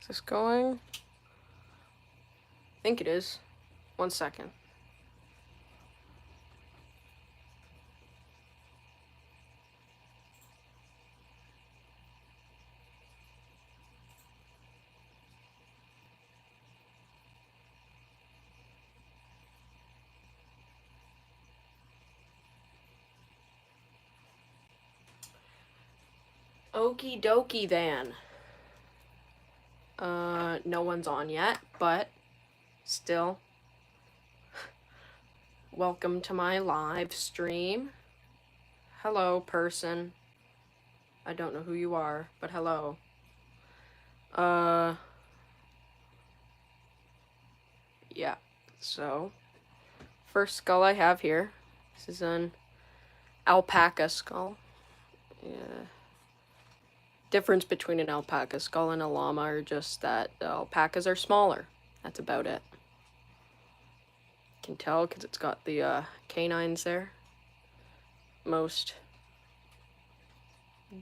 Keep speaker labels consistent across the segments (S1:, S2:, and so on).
S1: Is this going? I think it is. 1 second. Okie dokie then. No one's on yet, but still, welcome to my live stream. Hello, person. I don't know who you are, but hello. Yeah, so, first skull I have here. This is an alpaca skull. Yeah. Difference between an alpaca skull and a llama are just that the alpacas are smaller. That's about it. You can tell because it's got the canines there. Most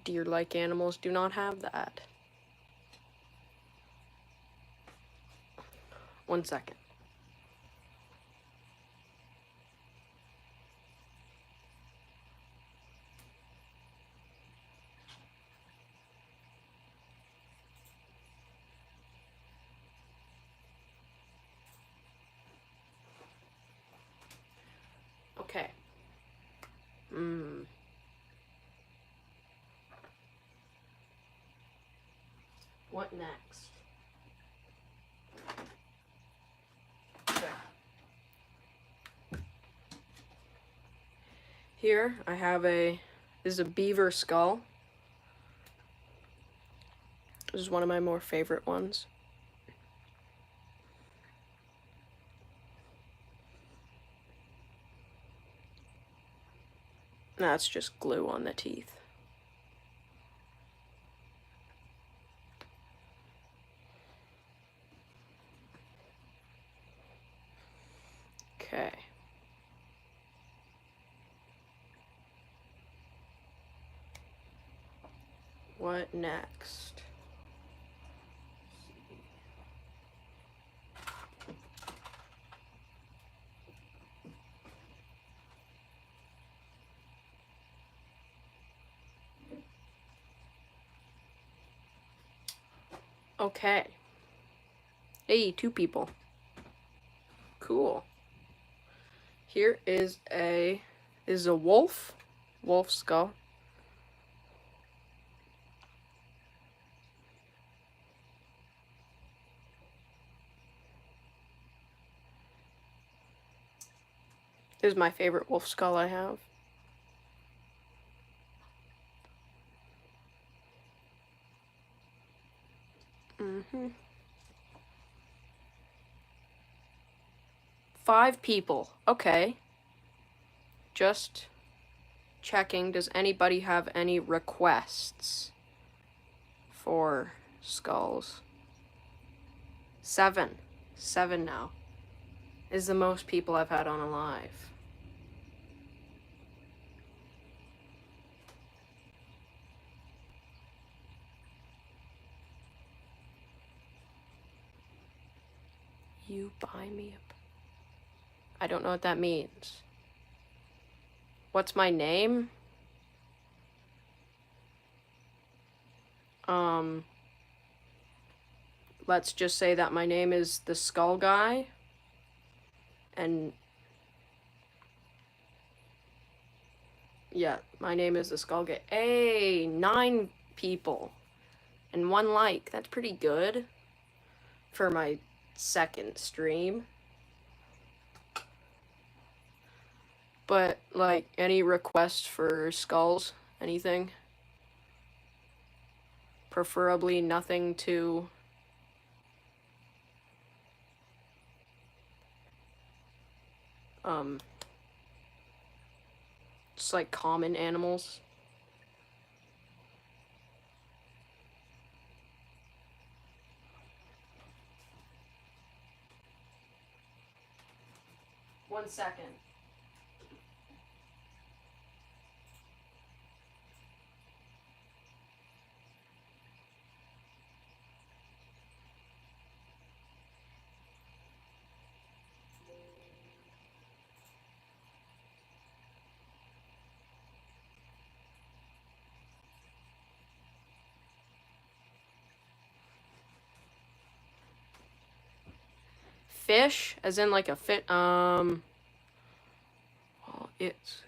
S1: deer-like animals do not have that. 1 second. Okay. What next? Okay. Here I have this is a beaver skull. This is one of my more favorite ones. That's just glue on the teeth. Okay. What next? Okay. Hey, 2 people. Cool. Here is a wolf skull. This is my favorite wolf skull I have. Mm-hmm. 5 people. Okay. Just checking. Does anybody have any requests for skulls? 7. 7 now. Is the most people I've had on a live. You buy me a... I don't know what that means. What's my name? Let's just say that my name is the Skull Guy. And yeah, my name is the Skull Guy. Hey, 9 people and 1 like. That's pretty good for my second stream. But like, any requests for skulls? Anything? Preferably nothing too just like common animals. One second. fish, as in like a fit. Well, it's.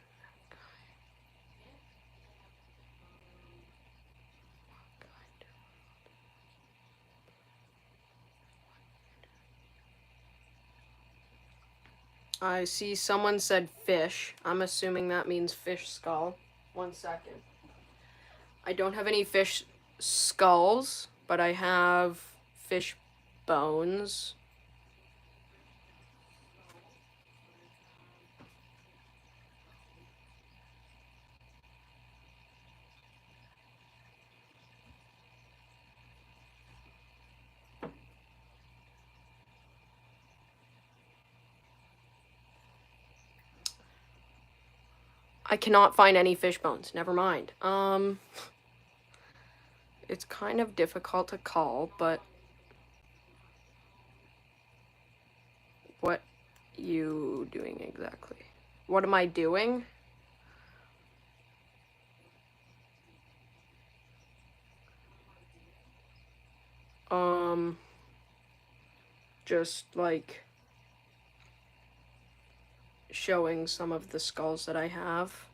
S1: I see someone said fish. I'm assuming that means fish skull. 1 second. I don't have any fish skulls, but I have fish bones. I cannot find any fish bones. Never mind. It's kind of difficult to call, but what you doing exactly? What am I doing? Just like showing some of the skulls that I have.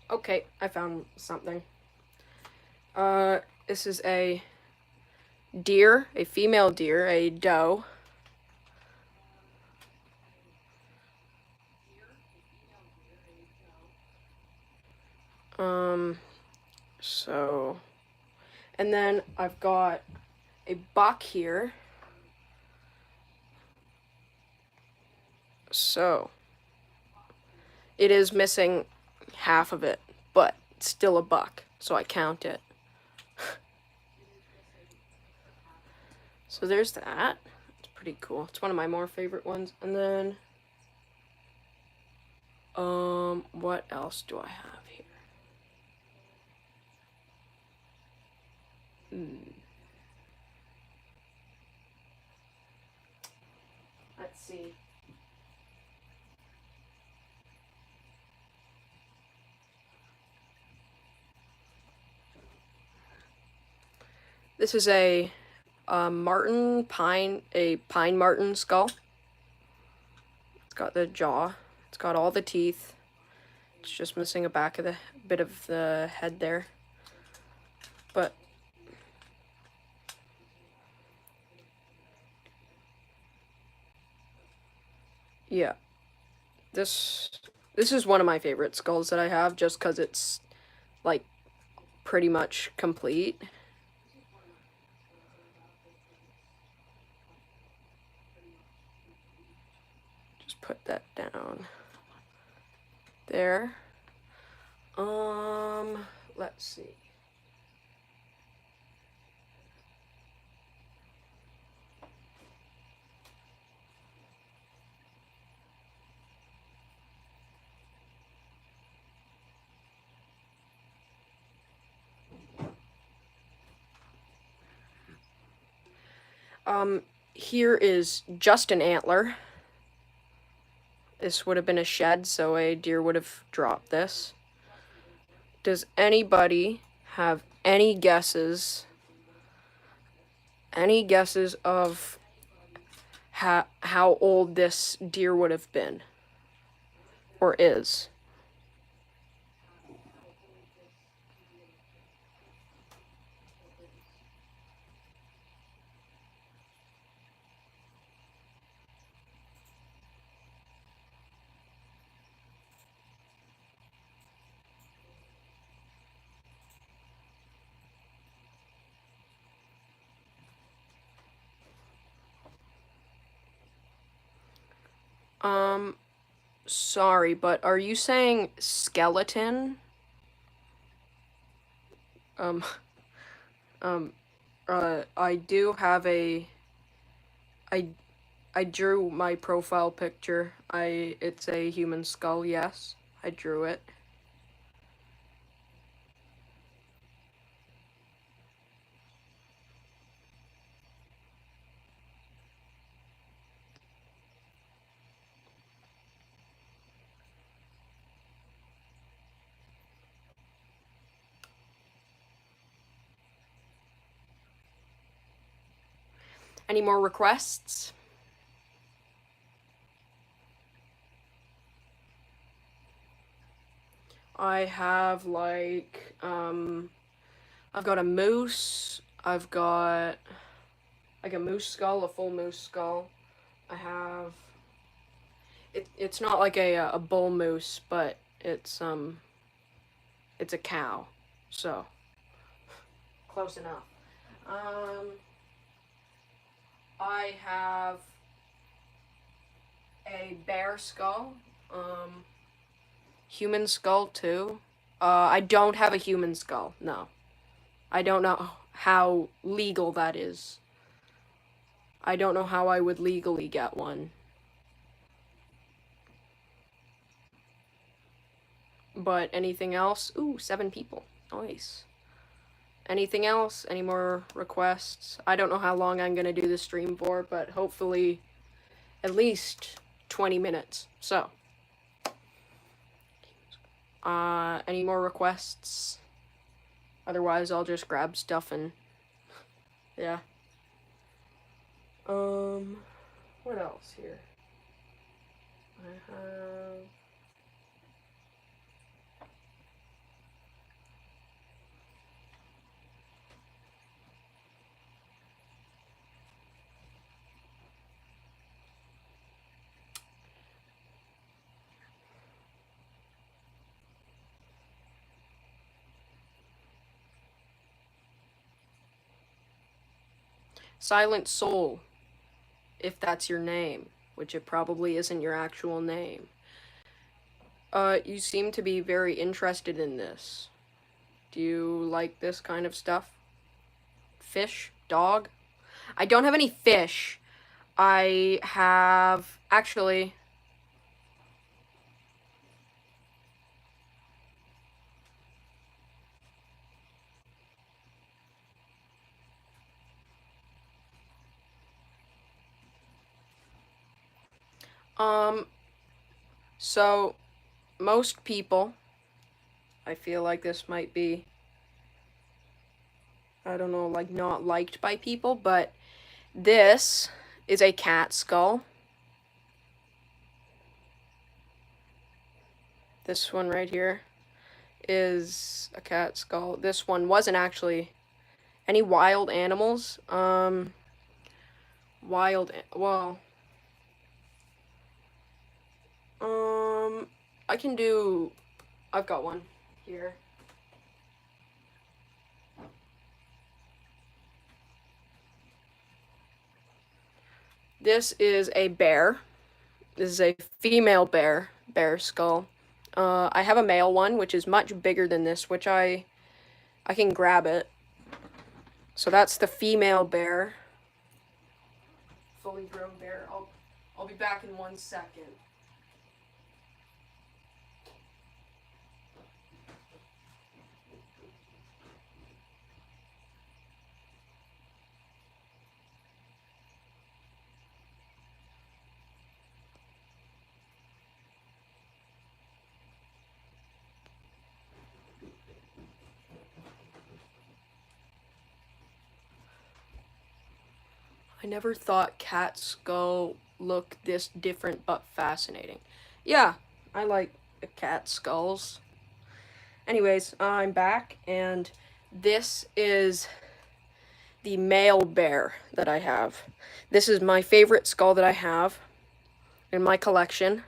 S1: Okay, I found something. This is a deer, a female deer, a doe. So, and then I've got a buck here. So, it is missing half of it, but it's still a buck, so I count it. So there's that. It's pretty cool. It's one of my more favorite ones. And then, what else do I have here? Let's see. This is a pine marten skull. It's got the jaw. It's got all the teeth. It's just missing a bit of the head there. But yeah, this is one of my favorite skulls that I have, just because it's like pretty much complete. Just put that down there. Let's see. Here is just an antler. This would have been a shed, so a deer would have dropped this. Does anybody have any guesses? Any guesses of how old this deer would have been? Or is? Sorry, but are you saying skeleton? I do have I drew my profile picture. It's a human skull, yes. I drew it. Any more requests? I have like, I've got a moose, I've got like a moose skull, a full moose skull. I have, it's not like a bull moose, but it's a cow, so close enough. I have a bear skull, human skull too. I don't have a human skull, no. I don't know how legal that is. I don't know how I would legally get one. But anything else? Ooh, 7 people. Nice. Anything else? Any more requests? I don't know how long I'm gonna do the stream for, but hopefully at least 20 minutes. So, any more requests? Otherwise, I'll just grab stuff and, yeah. What else here? I have... Silent Soul, if that's your name, which it probably isn't your actual name. You seem to be very interested in this. Do you like this kind of stuff? Fish? Dog? I don't have any fish. I have... Actually... So, most people, I feel like this might be, I don't know, like not liked by people, but this is a cat skull. This one right here is a cat skull. This one wasn't actually any wild animals. Well, I can do, I've got one here. This is a bear. This is a female bear skull. I have a male one, which is much bigger than this, which I can grab it. So that's the female bear. Fully grown bear. I'll be back in 1 second. I never thought cat skull looked this different but fascinating. Yeah, I like the cat skulls. Anyways, I'm back, and this is the male bear that I have. This is my favorite skull that I have in my collection.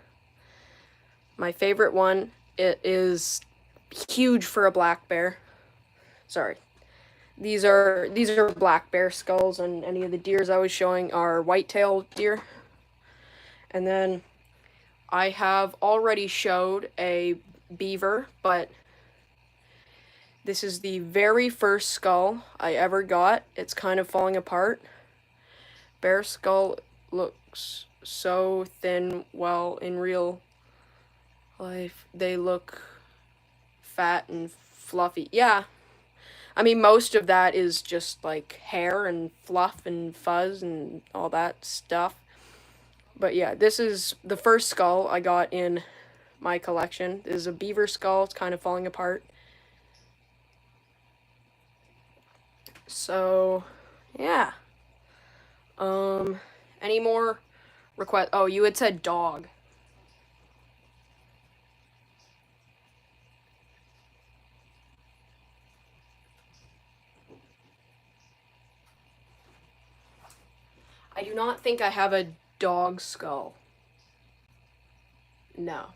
S1: My favorite one, it is huge for a black bear. Sorry. These are black bear skulls, and any of the deers I was showing are white-tailed deer. And then I have already showed a beaver, but this is the very first skull I ever got. It's kind of falling apart. Bear skull looks so thin. Well, in real life, they look fat and fluffy. Yeah. I mean, most of that is just like hair and fluff and fuzz and all that stuff. But yeah, this is the first skull I got in my collection. This is a beaver skull. It's kind of falling apart. So, yeah. Any more request? Oh, you had said dog. I do not think I have a dog skull. No.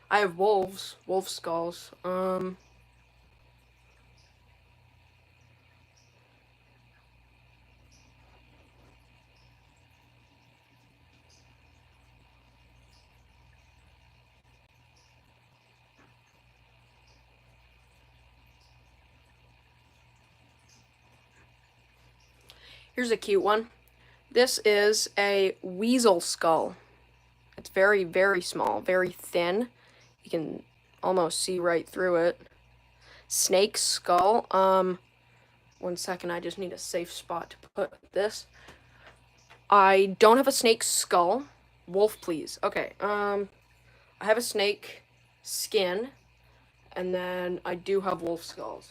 S1: I have wolf skulls. Here's a cute one. This is a weasel skull. It's very, very small, very thin. You can almost see right through it. Snake skull. 1 second, I just need a safe spot to put this. I don't have a snake skull. Wolf, please. Okay, I have a snake skin, and then I do have wolf skulls.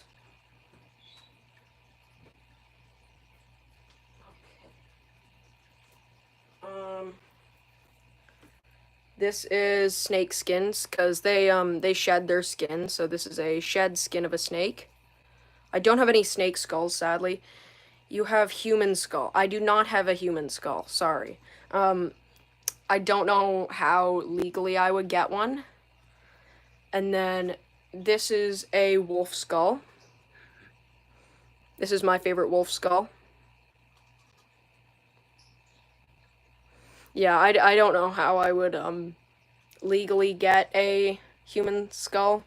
S1: This is snake skins, because they shed their skin, so this is a shed skin of a snake. I don't have any snake skulls, sadly. You have human skull. I do not have a human skull, sorry. I don't know how legally I would get one. And then this is a wolf skull. This is my favorite wolf skull. Yeah, I don't know how I would legally get a human skull.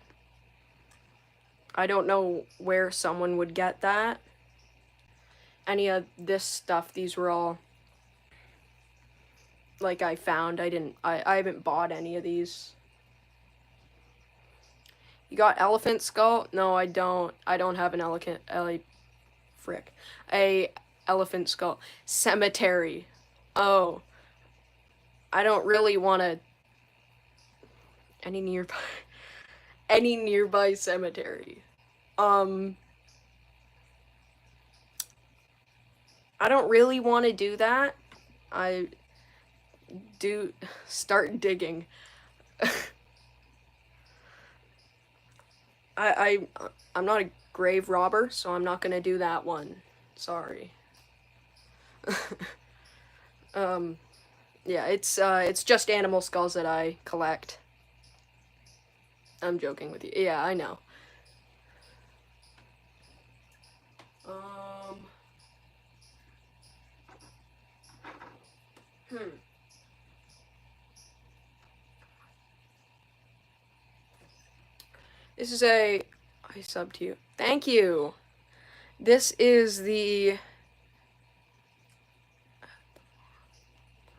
S1: I don't know where someone would get that. Any of this stuff, these were all like I found. I haven't bought any of these. You got elephant skull? No, I don't. I don't have an elephant. A elephant skull. Cemetery. Oh. I don't really want to. Any nearby cemetery. I don't really want to do that. I do start digging. I'm not a grave robber, so I'm not gonna do that one. Sorry. Yeah, it's just animal skulls that I collect. I'm joking with you. Yeah, I know. This is I subbed to you. Thank you. This is the.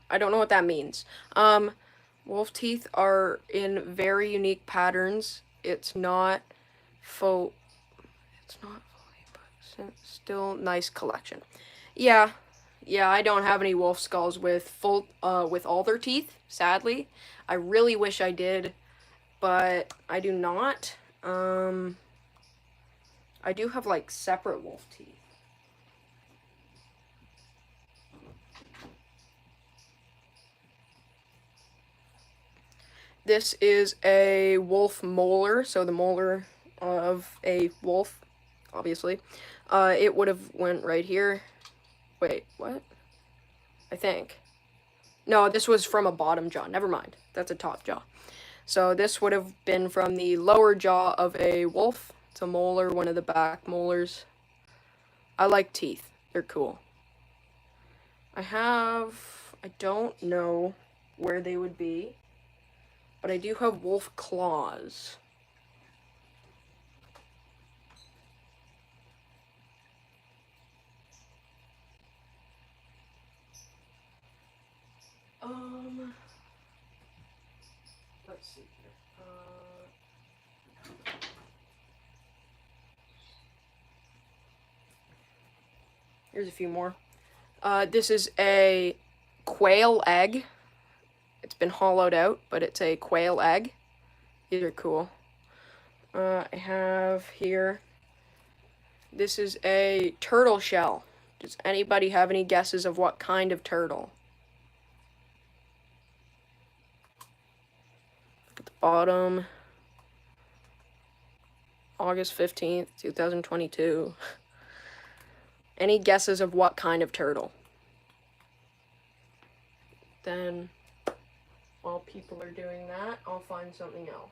S1: I don't know what that means. Wolf teeth are in very unique patterns. It's not full. It's not fully, but still nice collection. Yeah, I don't have any wolf skulls with with all their teeth. Sadly, I really wish I did, but I do not. I do have like separate wolf teeth. This is a wolf molar, so the molar of a wolf, obviously. It would have went right here. Wait, what? I think. No, this was from a bottom jaw. Never mind. That's a top jaw. So this would have been from the lower jaw of a wolf. It's a molar, one of the back molars. I like teeth. They're cool. I don't know where they would be, but I do have wolf claws. Let's see here. Here's a few more. This is a quail egg. It's been hollowed out, but it's a quail egg. These are cool. I have here. This is a turtle shell. Does anybody have any guesses of what kind of turtle? Look at the bottom. August 15th, 2022. Any guesses of what kind of turtle? Then, while people are doing that, I'll find something else.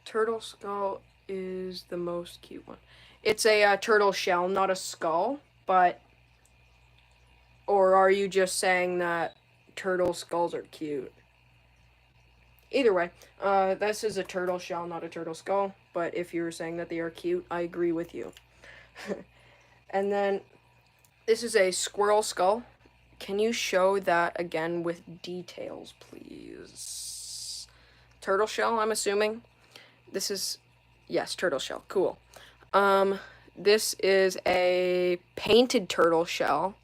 S1: Turtle skull is the most cute one. It's a turtle shell, not a skull, but... Or are you just saying that turtle skulls are cute? Either way, this is a turtle shell, not a turtle skull, but if you were saying that they are cute, I agree with you. And then, this is a squirrel skull. Can you show that again with details, please? Turtle shell, I'm assuming. This is, yes, turtle shell, cool. This is a painted turtle shell.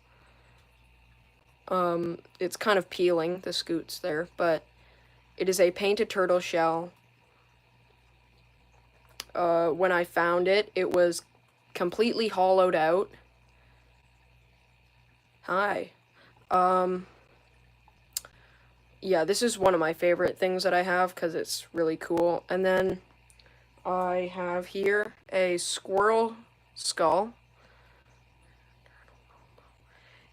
S1: It's kind of peeling, the scoots there, but it is a painted turtle shell. When I found it, it was completely hollowed out. Hi. Yeah, this is one of my favorite things that I have because it's really cool. And then I have here a squirrel skull.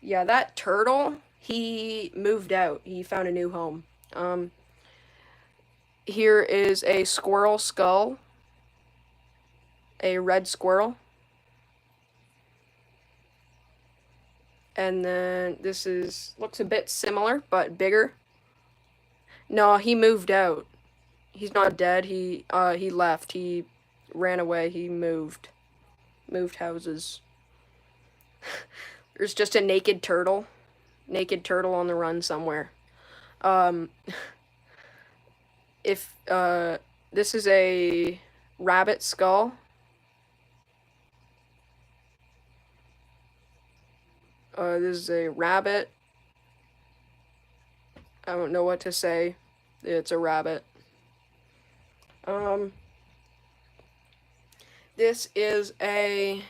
S1: Yeah, that turtle, he moved out. He found a new home. Here is a squirrel skull. A red squirrel. And then this looks a bit similar, but bigger. No, he moved out. He's not dead. He left. He ran away. He moved. Moved houses. There's just a naked turtle. Naked turtle on the run somewhere. This is a rabbit skull. This is a rabbit. I don't know what to say. It's a rabbit. This is a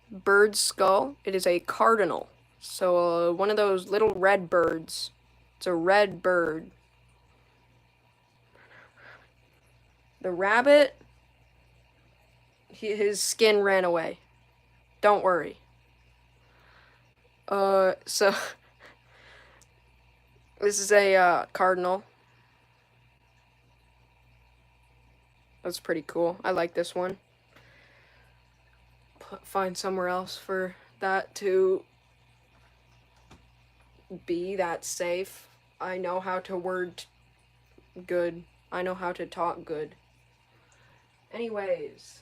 S1: bird skull. It is a cardinal. So one of those little red birds. It's a red bird. The rabbit, his skin ran away. Don't worry. So this is a cardinal. That's pretty cool. I like this one. Find somewhere else for that to be that safe. I know how to word good. I know how to talk good. Anyways,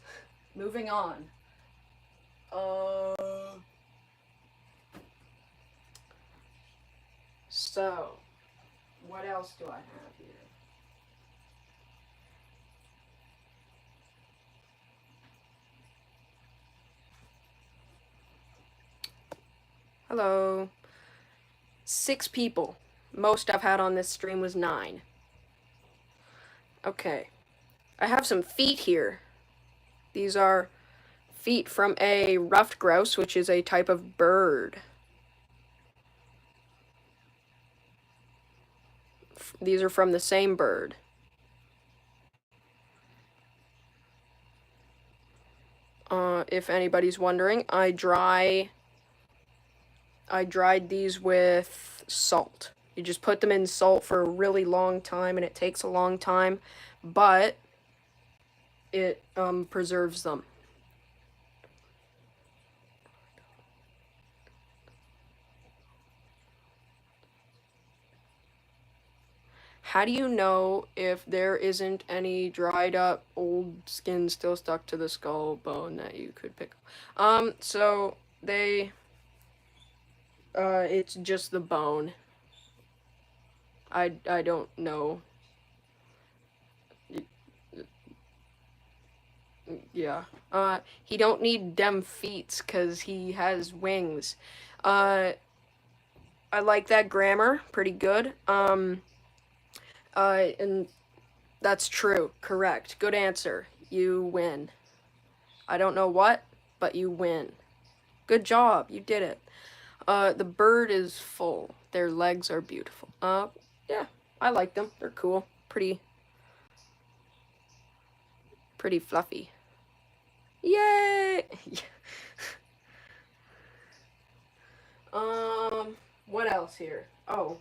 S1: moving on. So, what else do I have here? Hello. 6 people. Most I've had on this stream was 9. Okay. I have some feet here. These are feet from a ruffed grouse, which is a type of bird. These are from the same bird. If anybody's wondering, I dried these with salt. You just put them in salt for a really long time, and it takes a long time, but it preserves them. how do you know if there isn't any dried up old skin still stuck to the skull bone that you could pick? So they, it's just the bone. I don't know. Yeah. He don't need them feet 'cause he has wings. Uh, I like that grammar. Pretty good. And that's true. Correct. Good answer. You win. I don't know what, but you win. Good job. You did it. The bird is full. Their legs are beautiful. Yeah. I like them. They're cool. Pretty fluffy. Yay! What else here? Oh.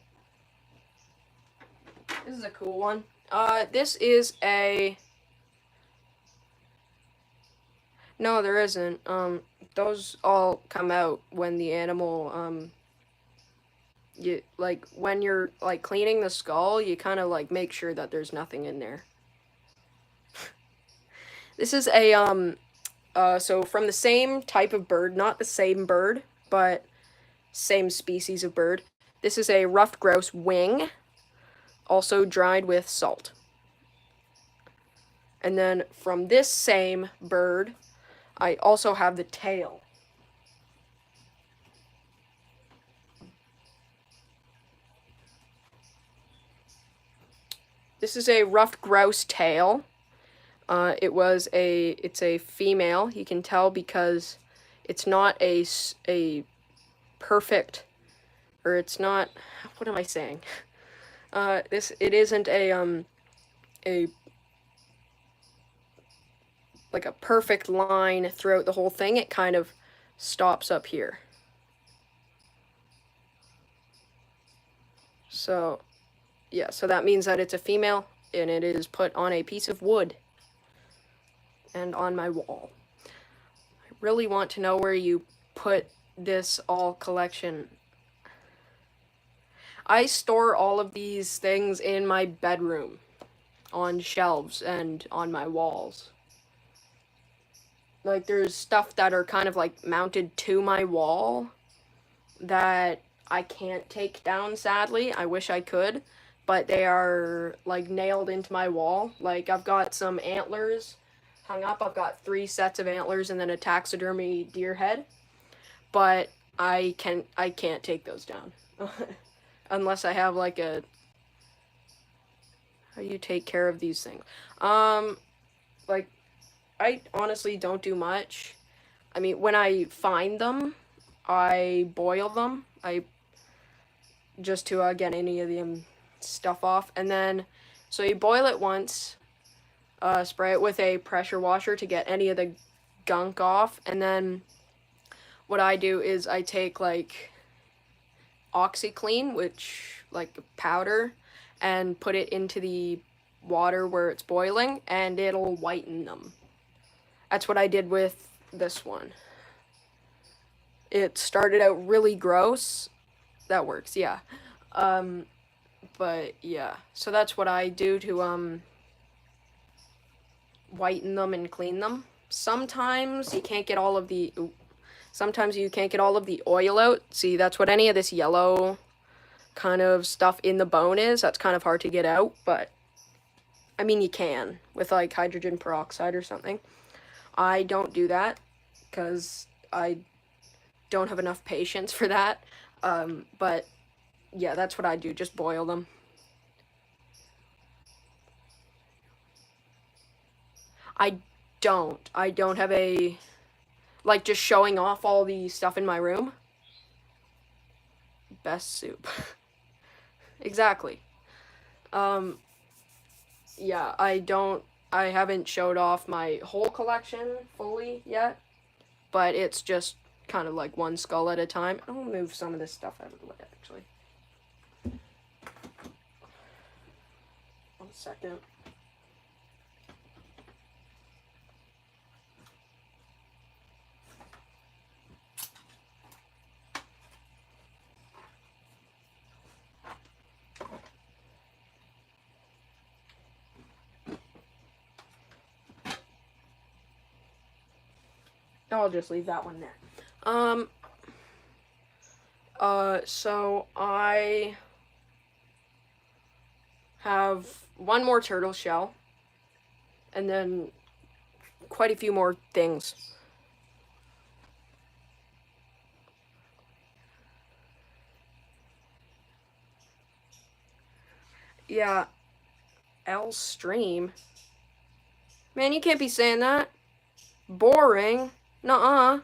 S1: This is a cool one. This is a... No, there isn't. Those all come out when the animal, like, when you're, like, cleaning the skull, you kind of, like, make sure that there's nothing in there. This is a, so from the same type of bird, not the same bird, but same species of bird. This is a ruffed grouse wing, also dried with salt. And then from this same bird, I also have the tail. This is a ruffed grouse tail. It's a female. You can tell because it's not a perfect, or it's not, what am I saying? It isn't like a perfect line throughout the whole thing. It kind of stops up here. So, yeah, so that means that it's a female, and it is put on a piece of wood and on my wall. I really want to know where you put this all collection. I store all of these things in my bedroom, on shelves and on my walls. Like, there's stuff that are kind of like mounted to my wall that I can't take down, sadly. I wish I could, but they are like nailed into my wall. Like, I've got some antlers hung up. I've got 3 sets of antlers and then a taxidermy deer head, but I can't take those down. Unless I have like a... How do you take care of these things? Like, I honestly don't do much. I mean, when I find them, I boil them. Just to get any of the stuff off. And then, so you boil it once, spray it with a pressure washer to get any of the gunk off. And then what I do is I take like OxyClean, which like powder, and put it into the water where it's boiling, and it'll whiten them. That's what I did with this one. It started out really gross. That works, yeah. But yeah, so that's what I do to whiten them and clean them. Sometimes you can't get all of the oil out. See, that's what any of this yellow kind of stuff in the bone is. That's kind of hard to get out, but I mean, you can with like hydrogen peroxide or something. I don't do that because I don't have enough patience for that. But yeah, that's what I do. Just boil them. I don't have a, like, just showing off all the stuff in my room. Best soup. Exactly. Yeah, I haven't showed off my whole collection fully yet, but it's just kind of like one skull at a time. I'll move some of this stuff out of the way, actually. 1 second. I'll just leave that one there. So I have one more turtle shell, and then quite a few more things. Yeah, L stream. Man, you can't be saying that. Boring. Nuh-uh.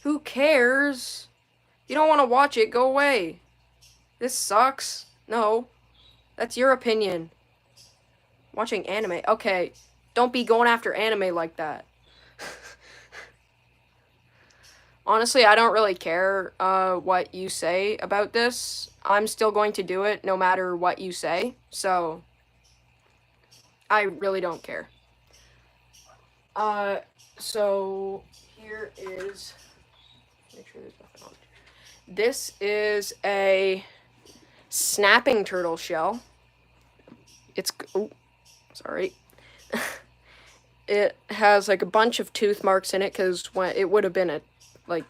S1: Who cares? You don't want to watch it, go away. This sucks. No. That's your opinion. Watching anime. Okay. Don't be going after anime like that. Honestly, I don't really care what you say about this. I'm still going to do it no matter what you say. So, I really don't care. So here is, make sure there's nothing on. This is a snapping turtle shell. It's, oh, sorry. It has like a bunch of tooth marks in it because when it would have been like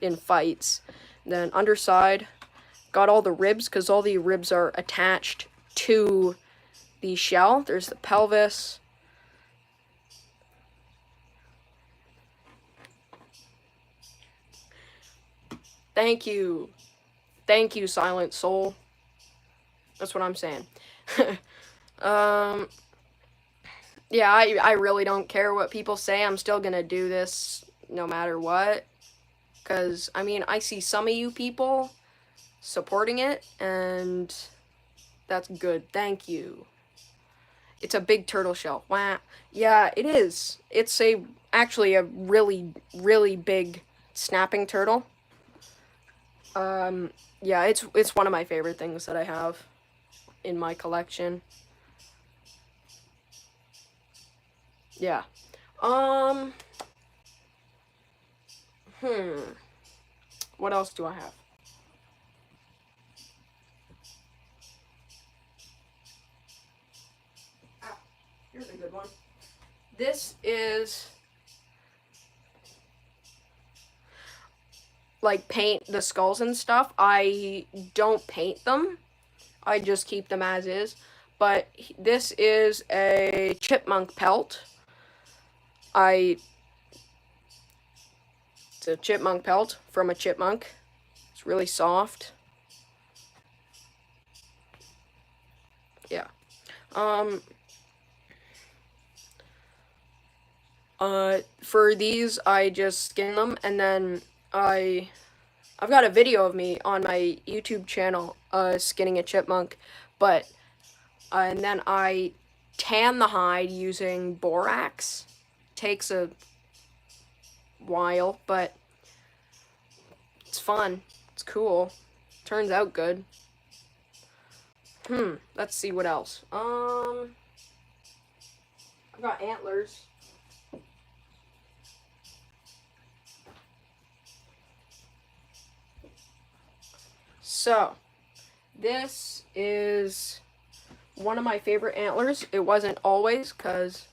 S1: in fights. Then underside, got all the ribs because all the ribs are attached to the shell. There's the pelvis. Thank you. Thank you, Silent Soul. That's what I'm saying. Yeah, I really don't care what people say. I'm still gonna do this no matter what. Because, I mean, I see some of you people supporting it, and that's good. Thank you. It's a big turtle shell. Wow. Yeah, it is. It's actually a really, really big snapping turtle. Yeah, it's one of my favorite things that I have in my collection. Yeah. What else do I have? Here's a good one. This is like paint the skulls and stuff. I don't paint them. I just keep them as is. But this is a chipmunk pelt. It's a chipmunk pelt from a chipmunk. It's really soft. Yeah. For these, I just skin them, and then I've got a video of me on my YouTube channel, skinning a chipmunk, but, and then I tan the hide using borax. Takes a while, but it's fun. It's cool. Turns out good. Let's see what else. I've got antlers. So, this is one of my favorite antlers. It wasn't always, because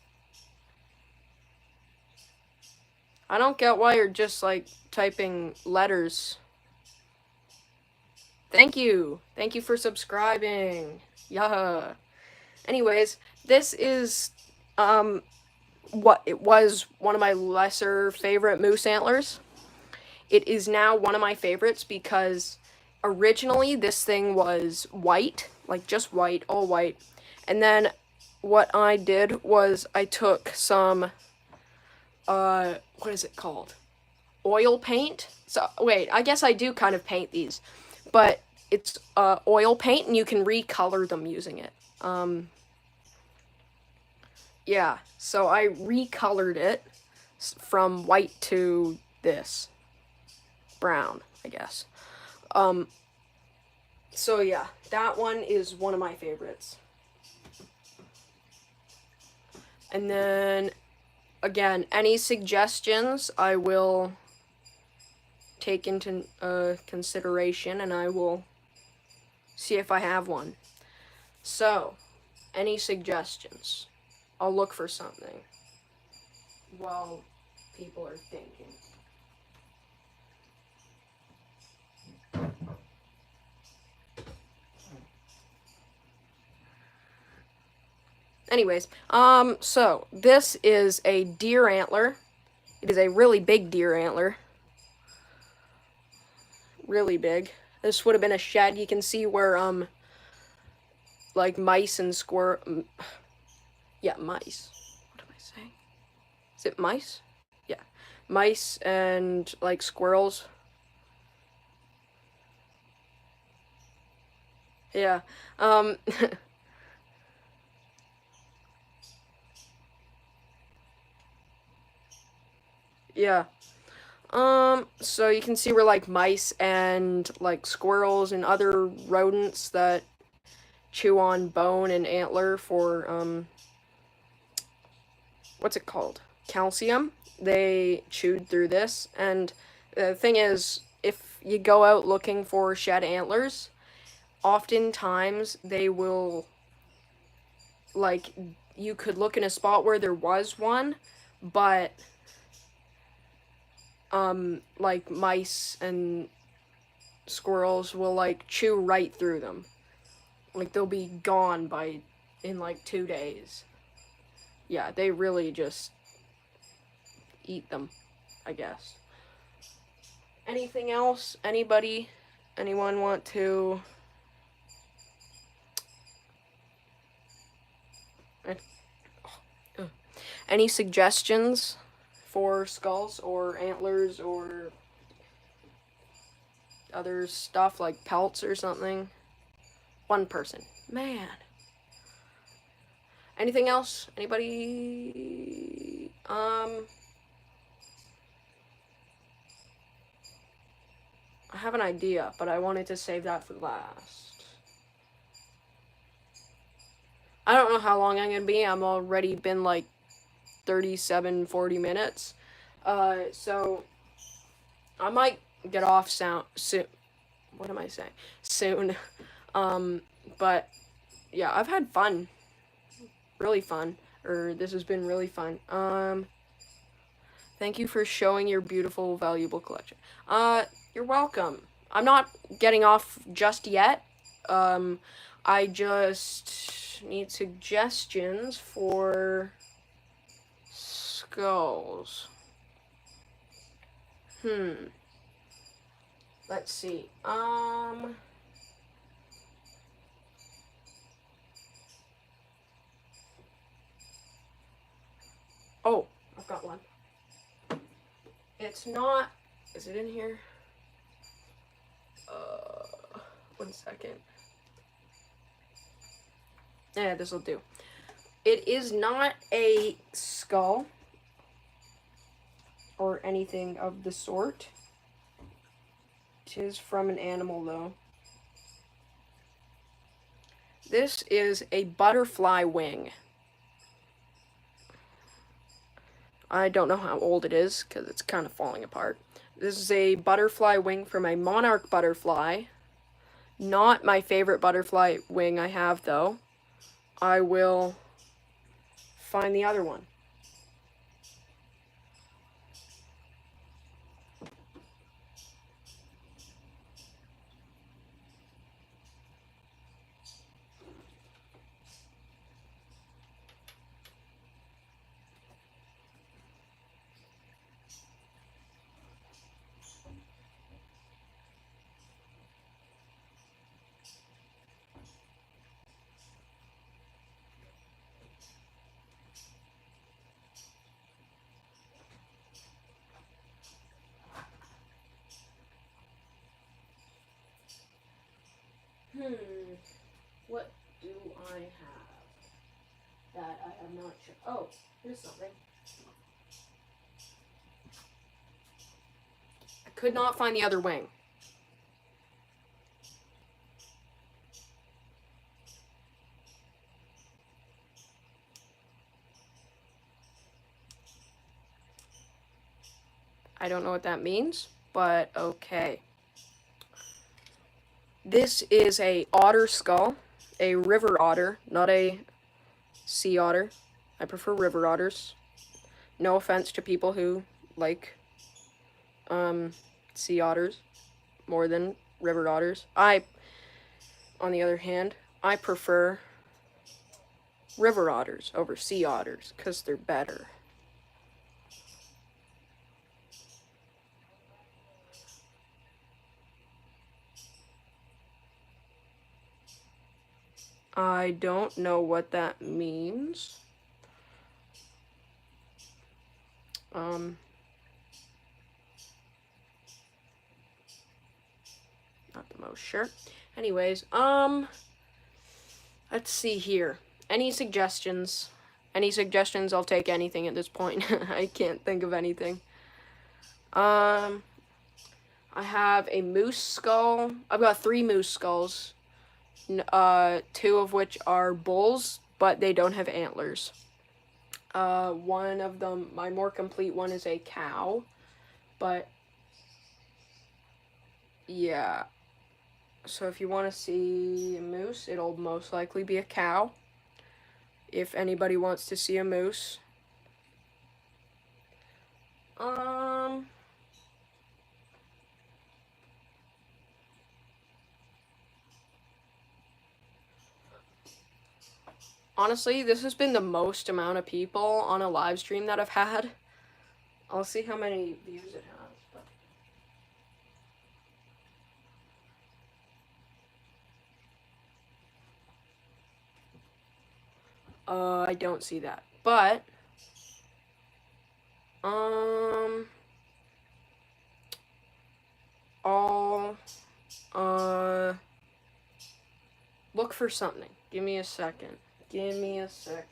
S1: I don't get why you're just, like, typing letters. Thank you. Thank you for subscribing. Yeah. Anyways, this is, what it was one of my lesser favorite moose antlers. It is now one of my favorites because originally this thing was white, like just white, all white. And then what I did was I took some, what is it called? Oil paint. So, wait, I guess I do kind of paint these. But it's oil paint, and you can recolor them using it. Yeah, so I recolored it from white to this. Brown, I guess. So yeah, that one is one of my favorites. And then, again, any suggestions I will take into consideration, and I will see if I have one. So, any suggestions? I'll look for something. while people are thinking. Anyways, so this is a deer antler. It is a really big deer antler. Really big. This would have been a shed. You can see where, like mice and yeah, mice. What am I saying? Is it mice? Yeah. Mice and, like, squirrels. Yeah. Yeah. So you can see where, like, mice and, like, squirrels and other rodents that chew on bone and antler for, what's it called? Calcium. They chewed through this, and the thing is, if you go out looking for shed antlers, oftentimes they will, like, you could look in a spot where there was one, but, like, mice and squirrels will, like, chew right through them. Like, they'll be gone in, like, 2 days. Yeah, they really just eat them, I guess. Anything else? Anybody? Anyone want to... Any suggestions for skulls or antlers or other stuff like pelts or something? One person. Man. Anything else? Anybody? I have an idea, but I wanted to save that for last. I don't know how long I'm gonna be. I'm already been like 37, 40 minutes. So I might get off soon. What am I saying? Soon. But yeah, I've had fun. Really fun. This has been really fun. Thank you for showing your beautiful, valuable collection. You're welcome. I'm not getting off just yet. I just need suggestions for skulls. Let's see. Oh, I've got one. It's not... Is it in here? 1 second. Yeah, this'll do. It is not a skull or anything of the sort. It is from an animal, though. This is a butterfly wing. I don't know how old it is, because it's kind of falling apart. This is a butterfly wing from a monarch butterfly. Not my favorite butterfly wing I have, though. I will find the other one. What do I have that I am not sure? Oh, here's something. I could not find the other wing. I don't know what that means, but okay. This is a otter skull, a river otter, not a sea otter. I prefer river otters. No offense to people who like sea otters more than river otters. On the other hand, I prefer river otters over sea otters because they're better. I don't know what that means. Not the most sure. Anyways, let's see here. Any suggestions? Any suggestions? I'll take anything at this point. I can't think of anything. I have a moose skull. I've got 3 moose skulls. 2 of which are bulls, but they don't have antlers. One of them, my more complete one, is a cow, but yeah. So if you want to see a moose, it'll most likely be a cow. If anybody wants to see a moose. Honestly, this has been the most amount of people on a live stream that I've had. I'll see how many views it has. I don't see that. But I'll look for something. Give me a second. Give me a second.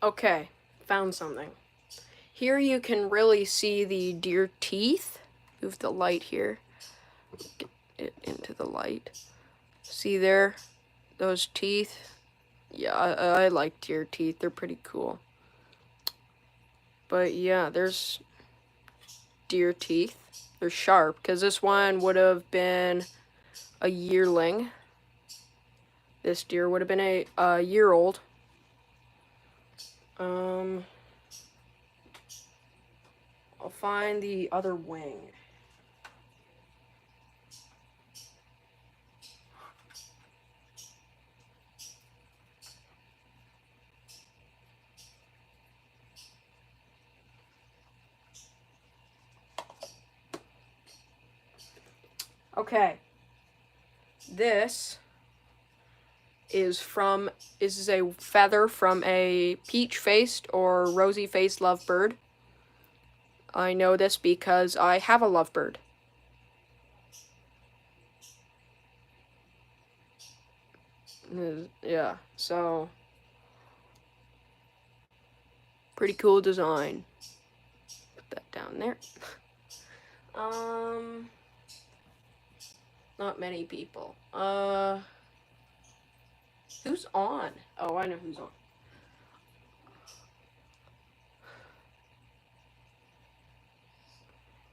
S1: Okay, found something. Here you can really see the deer teeth. Move the light here. Get it into the light. See there? Those teeth? Yeah, I like deer teeth. They're pretty cool. But yeah, there's deer teeth. They're sharp, because this one would have been a yearling. This deer would have been a year old. I'll find the other wing. Okay. This is a feather from a peach-faced or rosy-faced lovebird. I know this because I have a lovebird. Yeah, so pretty cool design. Put that down there. Not many people. Who's on? Oh, I know who's on.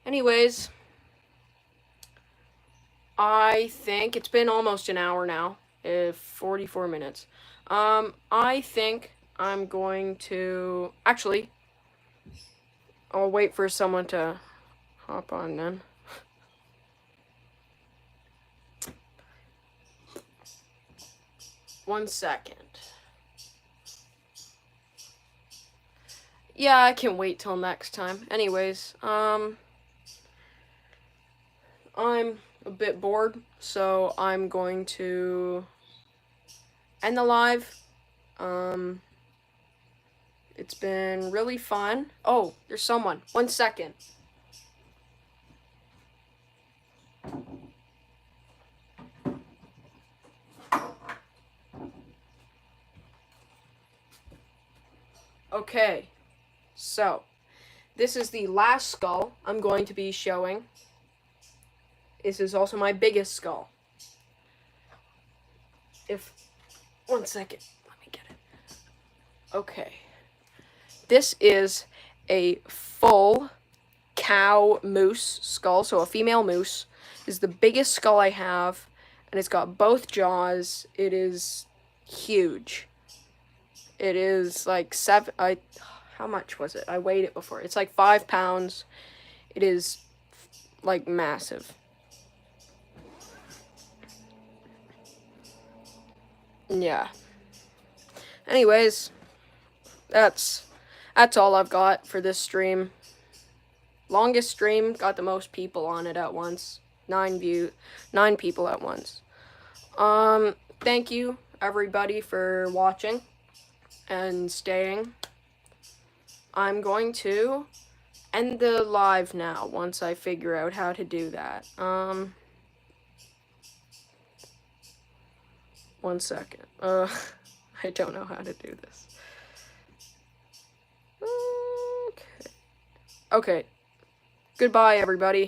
S1: Anyways, I think it's been almost an hour now. 44 minutes. I think I'm going to... Actually, I'll wait for someone to hop on then. One second. Yeah, I can wait till next time. Anyways, I'm a bit bored, so I'm going to end the live. It's been really fun. Oh, there's someone. 1 second. Okay, so this is the last skull I'm going to be showing. This is also my biggest skull. One second, let me get it. Okay. This is a full cow moose skull, so a female moose. This is the biggest skull I have, and it's got both jaws. It is huge. It is like how much was it? I weighed it before. It's like 5 pounds. It is like massive. Yeah. Anyways, that's all I've got for this stream. Longest stream, got the most people on it at once. 9 people at once. Thank you everybody for watching and staying. I'm going to end the live now once I figure out how to do that. 1 second. I don't know how to do this. Okay. Goodbye, everybody.